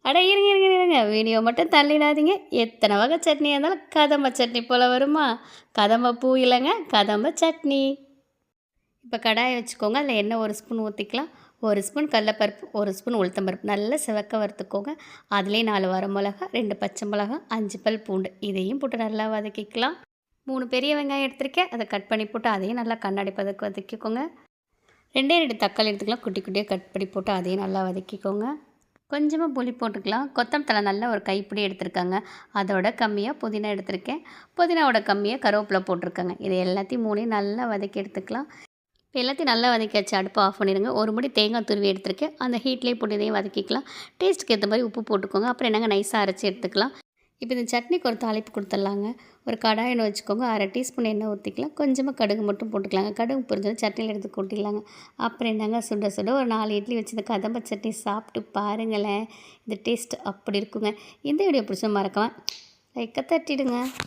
அட இருங்க இருங்க இருங்க, வீடியோ மட்டும் தள்ளிடாதீங்க. எத்தனை வகை சட்னியாக இருந்தாலும் கதம்ப சட்னி போல் வருமா? கதம்ப பூ இல்லைங்க, கதம்ப சட்னி. இப்போ கடாயை வச்சுக்கோங்க. அதில் எண்ணெய் 1 ஸ்பூன் ஊற்றிக்கலாம். 1 ஸ்பூன் கடலப்பருப்பு, 1 ஸ்பூன் உளுத்தம்பருப்பு நல்லா சிவக்க வறுத்துக்கோங்க. அதுலேயே 4 வரமிளகா, 2 பச்சை மிளகா, 5 பல் பூண்டு இதையும் போட்டு நல்லா வதக்கிக்கலாம். 3 பெரிய வெங்காயம் எடுத்திருக்கேன், அதை கட் பண்ணி போட்டு அதையும் நல்லா கண்ணாடி பதக்கு வதக்கிக்கோங்க. 2 தக்காளி எடுத்துக்கலாம், குட்டி குட்டியாக கட் பண்ணி போட்டு அதையும் நல்லா வதக்கிக்கோங்க. கொஞ்சமாக புளி போட்டுக்கலாம். கொத்தமல்லி தழை நல்லா ஒரு கைப்பிடி எடுத்துருக்காங்க. அதோட கம்மியாக புதினா எடுத்திருக்கேன். புதினாவோட கம்மியாக கருவேப்பிலை போட்டிருக்காங்க. இது எல்லாத்தையும் 3யும் நல்லா வதக்கி எடுத்துக்கலாம். இப்போ எல்லாத்தையும் நல்லா வதக்கியாச்சு. அடுப்பு ஆஃப் பண்ணிடுங்க. ஒரு முடி தேங்காய் துருவி எடுத்திருக்கேன். அந்த ஹீட்லேயே போட்டு இதையும் வதக்கிக்கலாம். டேஸ்ட்டுக்கு ஏற்ற மாதிரி உப்பு போட்டுக்கோங்க. அப்புறம் என்னங்க நைஸாக அரைச்சி எடுத்துக்கலாம். இப்போ இந்த சட்னிக்கு ஒரு தாளிப்பு கொடுத்துட்லாங்க. ஒரு கடாய் எண்ணெய் வச்சுக்கோங்க. 1/2 டீஸ்பூன் எண்ணெய் ஊற்றிக்கலாம். கொஞ்சமாக கடுகு மட்டும் போட்டுக்கலாங்க. கடுகு பொரிஞ்சது சட்னியில் எடுத்து கொட்டிடலாங்க. அப்புறம் என்னங்க சுட சுட ஒரு 4 இட்லி வச்சு இந்த கதம்ப சட்னி சாப்பிட்டு பாருங்களேன். இந்த டேஸ்ட் அப்படி இருக்குங்க. இந்த வீடியோ பிடிச்ச மறக்காம லைக்கை தட்டிடுங்க.